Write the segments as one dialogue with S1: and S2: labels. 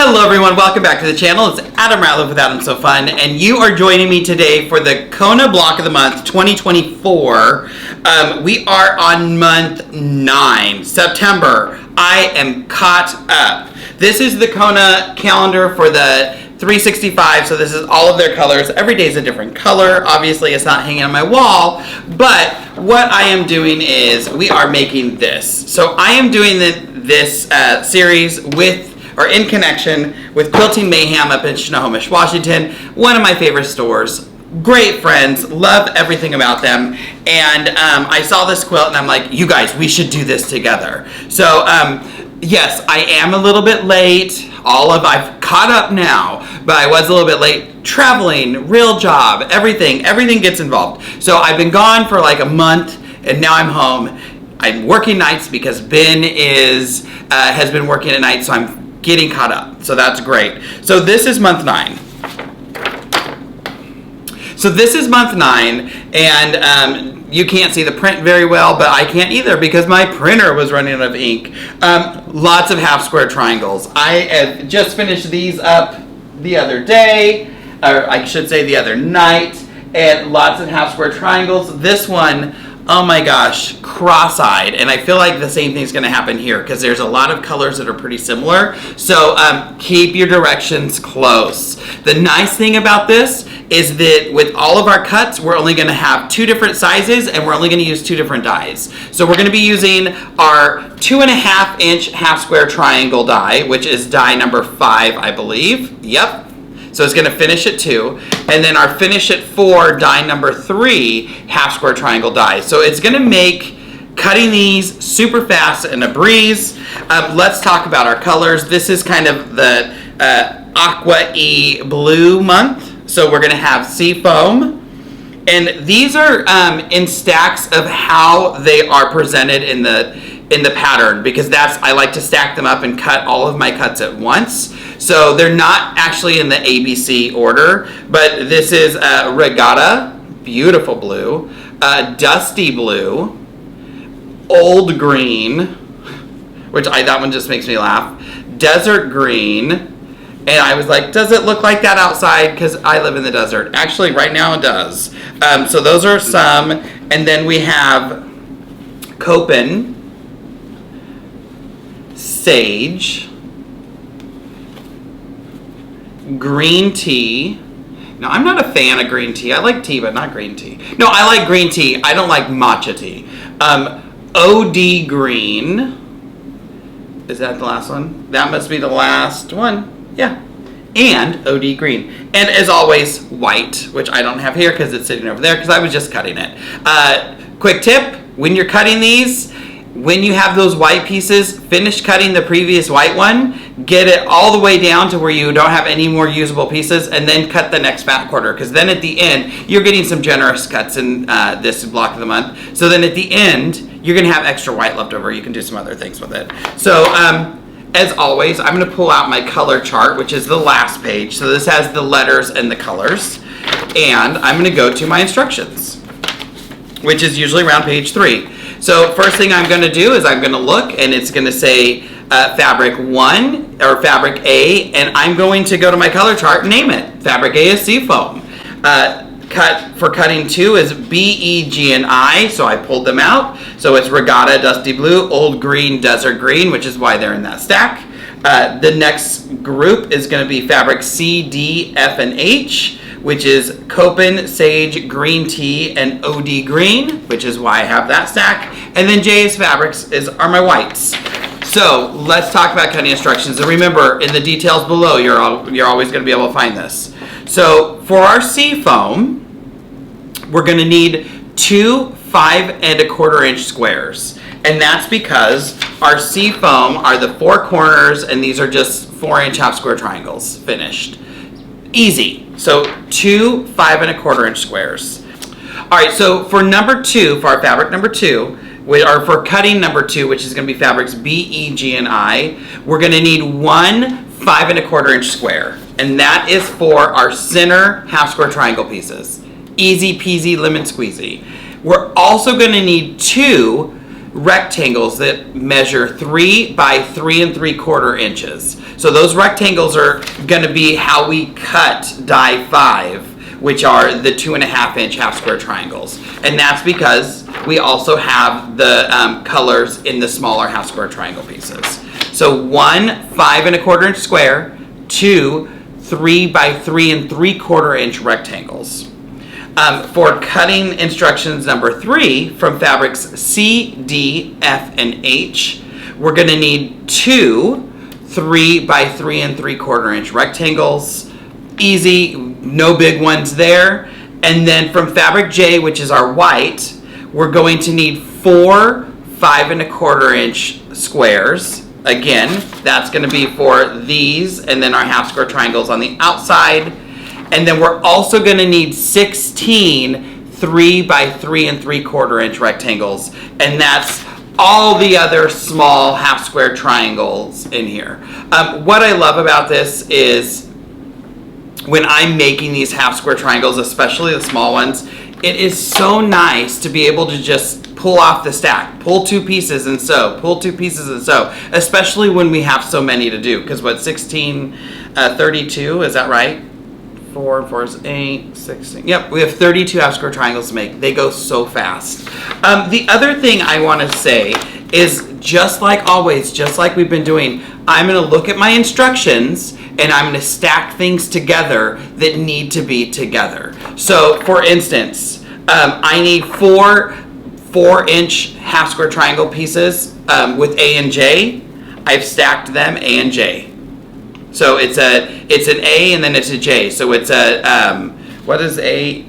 S1: Hello everyone, welcome back to the channel. It's Adam Rateliff with Adam So Fun, and you are joining me today for the Kona Block of the Month 2024. We are on month 9, September. I am caught up. This is the Kona calendar for the 365, so this is all of their colors. Every day is a different color. Obviously, it's not hanging on my wall, but what I am doing is we are making this. So I am doing this series in connection with Quilting Mayhem up in Snohomish, Washington. One of my favorite stores. Great friends, love everything about them. And I saw this quilt and I'm like, you guys, we should do this together. So yes, I am a little bit late. I've caught up now, but I was a little bit late. Traveling, real job, everything gets involved. So I've been gone for like a month and now I'm home. I'm working nights because Ben has been working at night, so I'm getting caught up. So that's great. So this is month 9. And you can't see the print very well, but I can't either because my printer was running out of ink. Lots of half square triangles. I have just finished these up the other day, or I should say the other night, and lots of half square triangles. This one, oh my gosh, cross-eyed, and I feel like the same thing's gonna happen here because there's a lot of colors that are pretty similar, so keep your directions close. The nice thing about this is that with all of our cuts, we're only gonna have 2 different sizes and we're only gonna use 2 different dies. So we're gonna be using our 2.5 inch half square triangle die, which is die number 5, I believe. Yep. So it's gonna finish at 2, and then our finish at 4 die number 3 half square triangle die. So it's gonna make cutting these super fast and a breeze. Let's talk about our colors. This is kind of the aqua-y blue month. So we're gonna have sea foam. And these are in stacks of how they are presented in the pattern, because I like to stack them up and cut all of my cuts at once. So they're not actually in the ABC order, but this is Regatta, beautiful blue, Dusty blue, Old green, which that one just makes me laugh, Desert green, and I was like, does it look like that outside? Because I live in the desert. Actually, right now it does. So those are some, and then we have Copen, Sage, green tea. No, I'm not a fan of green tea. I like tea, but not green tea. No, I like green tea. I don't like matcha tea. OD green. Is that the last one? That must be the last one. Yeah. And OD green. And as always, white, which I don't have here because it's sitting over there because I was just cutting it. Quick tip, when you're cutting these, when you have those white pieces, finish cutting the previous white one, get it all the way down to where you don't have any more usable pieces, and then cut the next fat quarter, because then at the end, you're getting some generous cuts in this block of the month. So then at the end, you're gonna have extra white left over. You can do some other things with it. So as always, I'm gonna pull out my color chart, which is the last page. So this has the letters and the colors. And I'm gonna go to my instructions, which is usually around page 3. So first thing I'm going to do is I'm going to look, and it's going to say fabric 1 or fabric A, and I'm going to go to my color chart and name it. Fabric A is sea foam. Cut for cutting 2 is B, E, G, and I, so I pulled them out. So it's Regatta, Dusty blue, Old green, Desert green, which is why they're in that stack. The next group is going to be fabric C, D, F, and H, which is Copen, Sage, Green Tea, and OD Green, which is why I have that stack. And then J's fabrics are my whites. So let's talk about cutting instructions. And remember, in the details below, you're always going to be able to find this. So for our sea foam, we're going to need 2 5¼ inch squares. And that's because our sea foam are the 4 corners, and these are just 4 inch half square triangles finished. Easy. So 2 5¼ inch squares. All right, so for number 2, for our fabric number 2, or for cutting number 2, which is going to be fabrics B, E, G, and I, we're going to need 1 5¼ inch square. And that is for our center half square triangle pieces. Easy peasy lemon squeezy. We're also going to need 2 rectangles that measure 3 by 3 3/4 inches. So those rectangles are going to be how we cut die 5, which are the 2.5 inch half square triangles. And that's because we also have the colors in the smaller half square triangle pieces. So 1 5 1/4 inch square, 2 3 by 3 3/4 inch rectangles. For cutting instructions number 3 from fabrics C, D, F, and H, we're going to need 2 3 by 3 3/4 inch rectangles. Easy, no big ones there. And then from fabric J, which is our white, we're going to need 4 5 1/4 inch squares. Again, that's going to be for these and then our half square triangles on the outside. And then we're also going to need 16 3 by 3 3/4 inch rectangles. And that's all the other small half square triangles in here. What I love about this is when I'm making these half square triangles, especially the small ones, it is so nice to be able to just pull off the stack, pull 2 pieces and sew, pull 2 pieces and sew, especially when we have so many to do. Because what, 16, 32, is that right? 4 and 4 is 8, 16. Yep, we have 32 half square triangles to make. They go so fast. The other thing I want to say is, just like always, just like we've been doing, I'm going to look at my instructions and I'm going to stack things together that need to be together. So, for instance, I need 4 4-inch half square triangle pieces with A and J. I've stacked them A and J. So it's an A and then it's a J. So it's what is a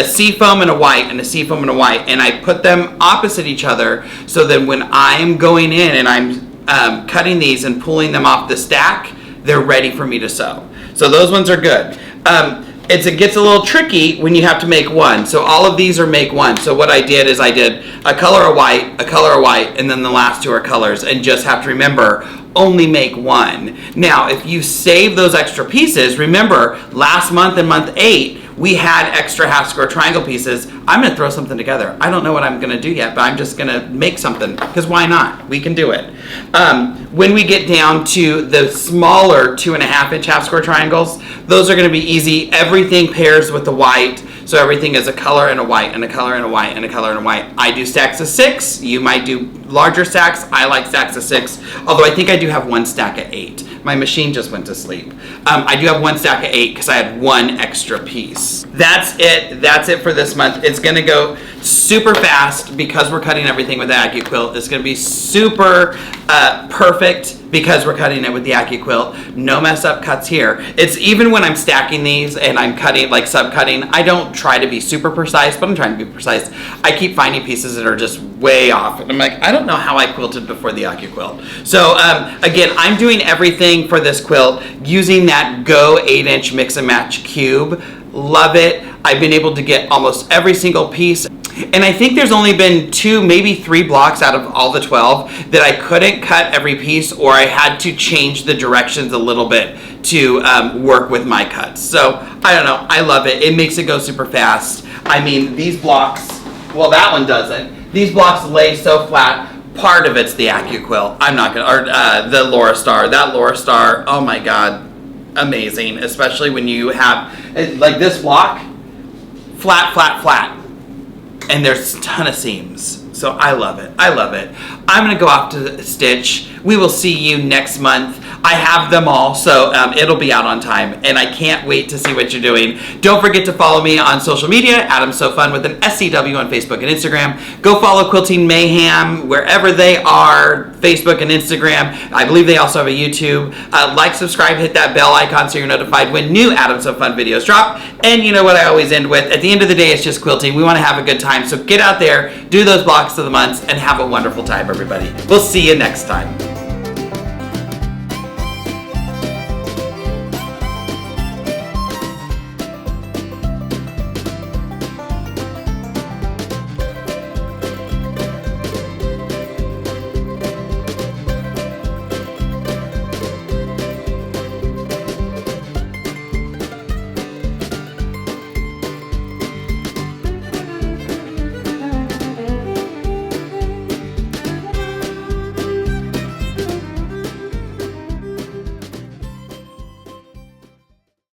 S1: sea foam and a white and a sea foam and a white, and I put them opposite each other so that when I'm going in and I'm cutting these and pulling them off the stack, they're ready for me to sew. So those ones are good. It gets a little tricky when you have to make one. So all of these are make one. So what I did is I did a color of white, and then the last 2 are colors, and just have to remember, only make one. Now, if you save those extra pieces, remember last month in month 8, we had extra half square triangle pieces. I'm going to throw something together. I don't know what I'm going to do yet, but I'm just going to make something, because why not? We can do it. When we get down to the smaller 2.5 inch half square triangles, those are going to be easy. Everything pairs with the white. So everything is a color and a white and a color and a white and a color and a white. I do stacks of 6. You might do larger stacks. I like stacks of 6. Although I think I do have 1 stack of 8. My machine just went to sleep. I do have 1 stack of 8 because I had 1 extra piece. That's it. That's it for this month. It's going to go super fast because we're cutting everything with the Accuquilt. It's going to be super perfect because we're cutting it with the Accuquilt. No mess up cuts here. It's even when I'm stacking these and I'm cutting, like sub-cutting, I don't try to be super precise, but I'm trying to be precise. I keep finding pieces that are just way off. And I'm like, I don't know how I quilted before the Accuquilt. So again, I'm doing everything for this quilt using that Go 8-inch mix and match cube. Love it. I've been able to get almost every single piece. And I think there's only been 2, maybe 3 blocks out of all the 12 that I couldn't cut every piece, or I had to change the directions a little bit to work with my cuts. So I don't know, I love it. It makes it go super fast. I mean, these blocks, well, that one doesn't. These blocks lay so flat. Part of it's the Accuquilt. I'm not gonna, or the Laura Star. That Laura Star, oh my God, amazing. Especially when you have, like this block, flat, flat, flat. And there's a ton of seams. So I love it. I love it. I'm going to go off to stitch. We will see you next month. I have them all, so it'll be out on time. And I can't wait to see what you're doing. Don't forget to follow me on social media, Adam So Fun with an SCW on Facebook and Instagram. Go follow Quilting Mayhem wherever they are, Facebook and Instagram. I believe they also have a YouTube. Like, subscribe, hit that bell icon so you're notified when new Adam So Fun videos drop. And you know what I always end with? At the end of the day, it's just quilting. We want to have a good time. So get out there, do those blocks of the months, and have a wonderful time, everybody. We'll see you next time.